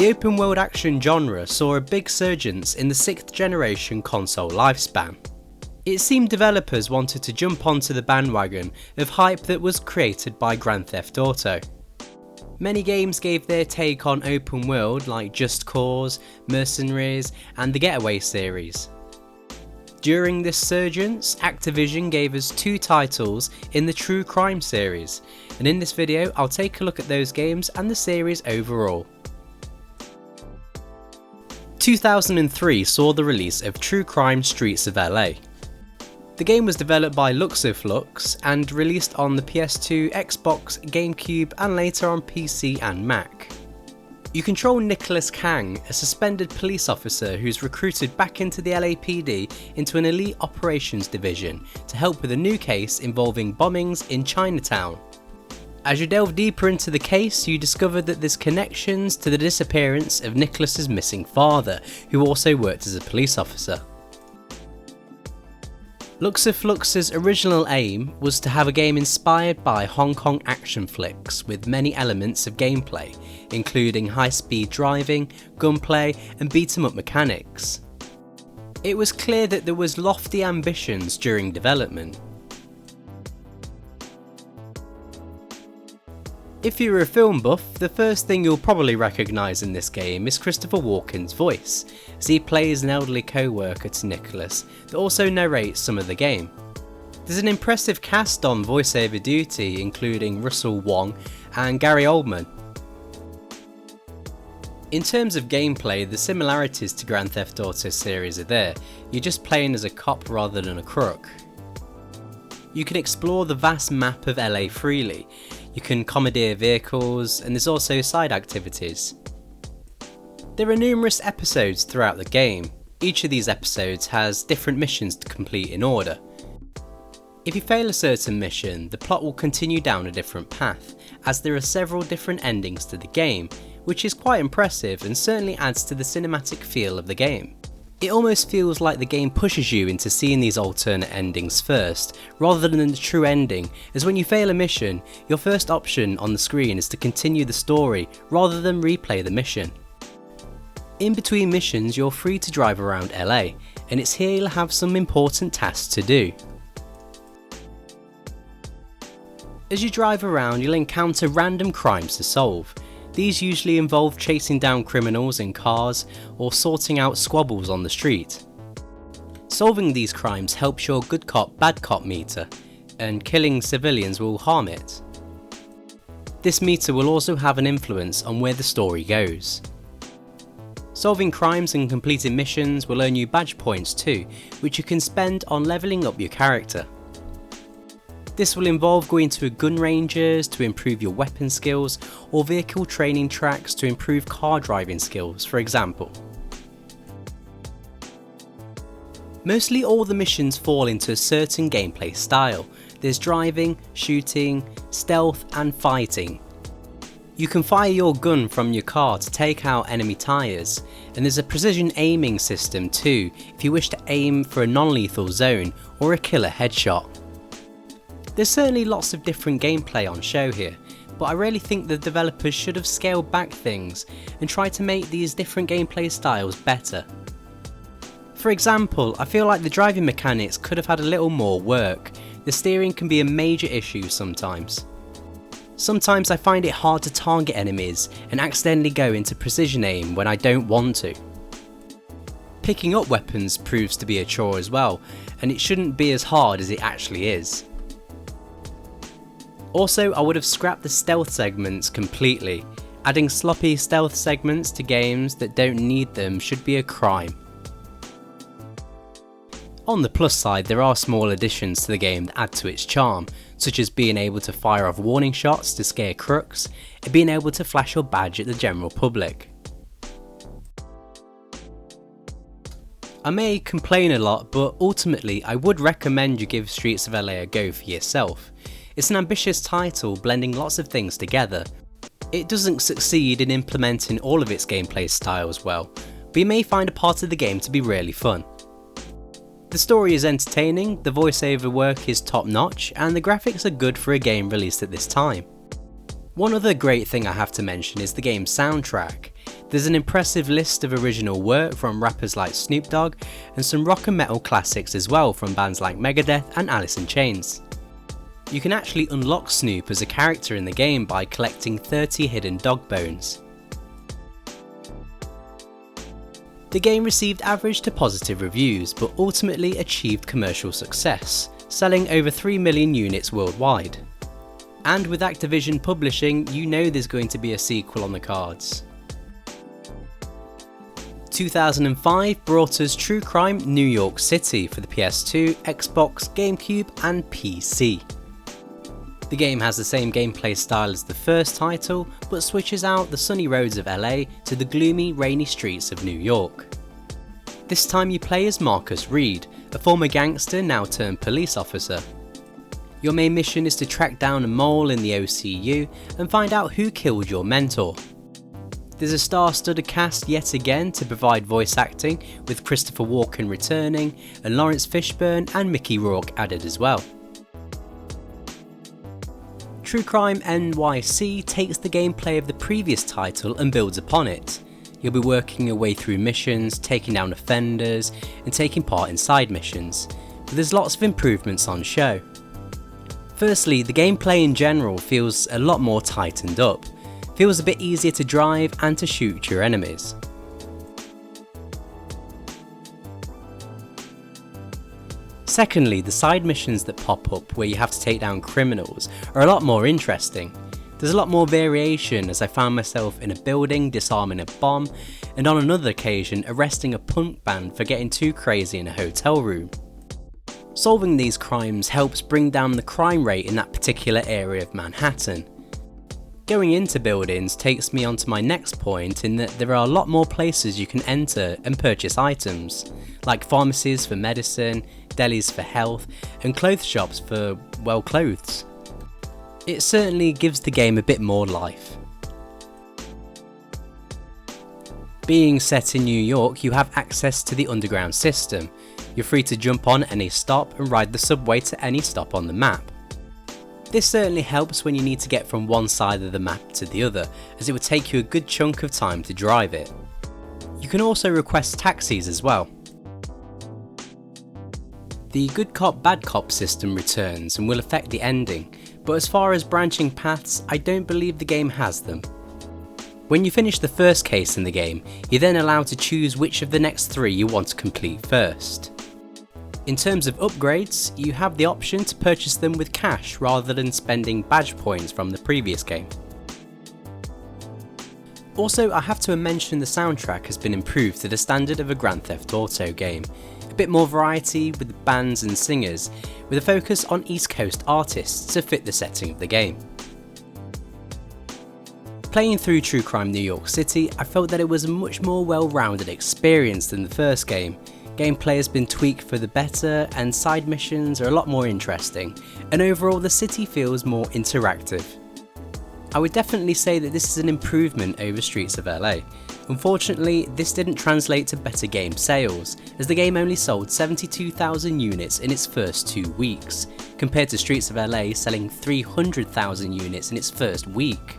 The open world action genre saw a big surgence in the 6th generation console lifespan. It seemed developers wanted to jump onto the bandwagon of hype that was created by Grand Theft Auto. Many games gave their take on open world like Just Cause, Mercenaries and the Getaway series. During this surgence, Activision gave us 2 titles in the True Crime series, and in this video I'll take a look at those games and the series overall. 2003 saw the release of True Crime Streets of LA. The game was developed by Luxoflux and released on the PS2, Xbox, GameCube and later on PC and Mac. You control Nicholas Kang, a suspended police officer who's recruited back into the LAPD into an elite operations division to help with a new case involving bombings in Chinatown. As you delve deeper into the case, you discover that there's connections to the disappearance of Nicholas's missing father, who also worked as a police officer. Luxoflux's original aim was to have a game inspired by Hong Kong action flicks with many elements of gameplay, including high-speed driving, gunplay and beat-em-up mechanics. It was clear that there was lofty ambitions during development. If you're a film buff, the first thing you'll probably recognise in this game is Christopher Walken's voice, as he plays an elderly co-worker to Nicholas that also narrates some of the game. There's an impressive cast on voiceover duty, including Russell Wong and Gary Oldman. In terms of gameplay, the similarities to Grand Theft Auto series are there. You're just playing as a cop rather than a crook. You can explore the vast map of LA freely. You can commandeer vehicles, and there's also side activities. There are numerous episodes throughout the game. Each of these episodes has different missions to complete in order. If you fail a certain mission, the plot will continue down a different path, as there are several different endings to the game, which is quite impressive and certainly adds to the cinematic feel of the game. It almost feels like the game pushes you into seeing these alternate endings first, rather than the true ending, as when you fail a mission, your first option on the screen is to continue the story rather than replay the mission. In between missions, you're free to drive around LA, and it's here you'll have some important tasks to do. As you drive around, you'll encounter random crimes to solve. These usually involve chasing down criminals in cars or sorting out squabbles on the street. Solving these crimes helps your good cop bad cop meter, and killing civilians will harm it. This meter will also have an influence on where the story goes. Solving crimes and completing missions will earn you badge points too, which you can spend on levelling up your character. This will involve going to gun ranges to improve your weapon skills, or vehicle training tracks to improve car driving skills, for example. Mostly all the missions fall into a certain gameplay style. There's driving, shooting, stealth and fighting. You can fire your gun from your car to take out enemy tyres, and there's a precision aiming system too if you wish to aim for a non-lethal zone or a killer headshot. There's certainly lots of different gameplay on show here, but I really think the developers should have scaled back things and tried to make these different gameplay styles better. For example, I feel like the driving mechanics could have had a little more work. The steering can be a major issue sometimes. Sometimes I find it hard to target enemies and accidentally go into precision aim when I don't want to. Picking up weapons proves to be a chore as well, and it shouldn't be as hard as it actually is. Also, I would have scrapped the stealth segments completely. Adding sloppy stealth segments to games that don't need them should be a crime. On the plus side, there are small additions to the game that add to its charm, such as being able to fire off warning shots to scare crooks, and being able to flash your badge at the general public. I may complain a lot, but ultimately I would recommend you give Streets of LA a go for yourself. It's an ambitious title blending lots of things together. It doesn't succeed in implementing all of its gameplay styles well, but you may find a part of the game to be really fun. The story is entertaining, the voiceover work is top notch, and the graphics are good for a game released at this time. One other great thing I have to mention is the game's soundtrack. There's an impressive list of original work from rappers like Snoop Dogg and some rock and metal classics as well from bands like Megadeth and Alice in Chains. You can actually unlock Snoop as a character in the game by collecting 30 hidden dog bones. The game received average to positive reviews but ultimately achieved commercial success, selling over 3 million units worldwide. And with Activision publishing, you know there's going to be a sequel on the cards. 2005 brought us True Crime New York City for the PS2, Xbox, GameCube and PC. The game has the same gameplay style as the first title, but switches out the sunny roads of LA to the gloomy, rainy streets of New York. This time you play as Marcus Reed, a former gangster now turned police officer. Your main mission is to track down a mole in the OCU and find out who killed your mentor. There's a star-studded cast yet again to provide voice acting, with Christopher Walken returning and Lawrence Fishburne and Mickey Rourke added as well. True Crime NYC takes the gameplay of the previous title and builds upon it. You'll be working your way through missions, taking down offenders and taking part in side missions, but there's lots of improvements on show. Firstly, the gameplay in general feels a lot more tightened up, feels a bit easier to drive and to shoot your enemies. Secondly, the side missions that pop up where you have to take down criminals are a lot more interesting. There's a lot more variation, as I found myself in a building disarming a bomb and on another occasion arresting a punk band for getting too crazy in a hotel room. Solving these crimes helps bring down the crime rate in that particular area of Manhattan. Going into buildings takes me on to my next point, in that there are a lot more places you can enter and purchase items, like pharmacies for medicine, delis for health, and clothes shops for, well, clothes. It certainly gives the game a bit more life. Being set in New York, you have access to the underground system. You're free to jump on any stop and ride the subway to any stop on the map. This certainly helps when you need to get from one side of the map to the other, as it would take you a good chunk of time to drive it. You can also request taxis as well. The good cop bad cop system returns and will affect the ending, but as far as branching paths, I don't believe the game has them. When you finish the first case in the game, you're then allowed to choose which of the next 3 you want to complete first. In terms of upgrades, you have the option to purchase them with cash rather than spending badge points from the previous game. Also, I have to mention the soundtrack has been improved to the standard of a Grand Theft Auto game. A bit more variety with bands and singers, with a focus on East Coast artists to fit the setting of the game. Playing through True Crime New York City, I felt that it was a much more well-rounded experience than the first game. Gameplay has been tweaked for the better and side missions are a lot more interesting, and overall the city feels more interactive. I would definitely say that this is an improvement over Streets of LA. Unfortunately, this didn't translate to better game sales, as the game only sold 72,000 units in its first 2 weeks, compared to Streets of LA selling 300,000 units in its first week.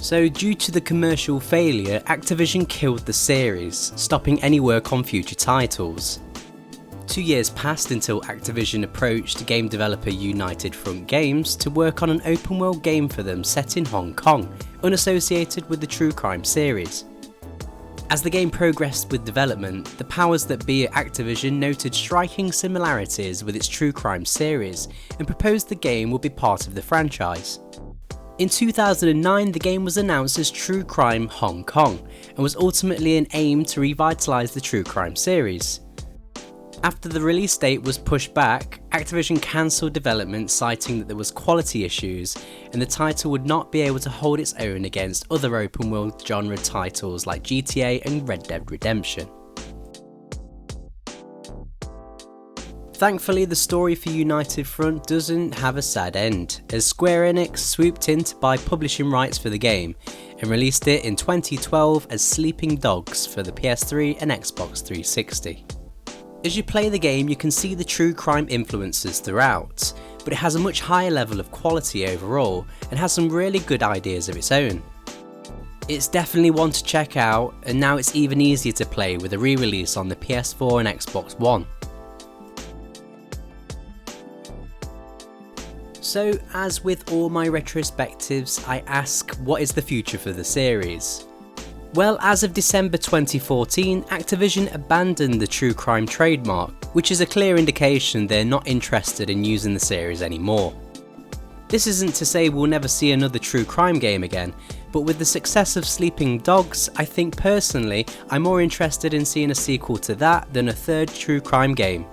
So due to the commercial failure, Activision killed the series, stopping any work on future titles. 2 years passed until Activision approached game developer United Front Games to work on an open world game for them set in Hong Kong, unassociated with the True Crime series. As the game progressed with development, the powers that be at Activision noted striking similarities with its True Crime series and proposed the game would be part of the franchise. In 2009, the game was announced as True Crime Hong Kong and was ultimately an aim to revitalise the True Crime series. After the release date was pushed back, Activision cancelled development, citing that there was quality issues and the title would not be able to hold its own against other open world genre titles like GTA and Red Dead Redemption. Thankfully, the story for United Front doesn't have a sad end, as Square Enix swooped in to buy publishing rights for the game and released it in 2012 as Sleeping Dogs for the PS3 and Xbox 360. As you play the game, you can see the true crime influences throughout, but it has a much higher level of quality overall and has some really good ideas of its own. It's definitely one to check out, and now it's even easier to play with a re-release on the PS4 and Xbox One. So, as with all my retrospectives, I ask, what is the future for the series? Well, as of December 2014, Activision abandoned the true crime trademark, which is a clear indication they're not interested in using the series anymore. This isn't to say we'll never see another true crime game again, but with the success of Sleeping Dogs, I think personally I'm more interested in seeing a sequel to that than a third true crime game.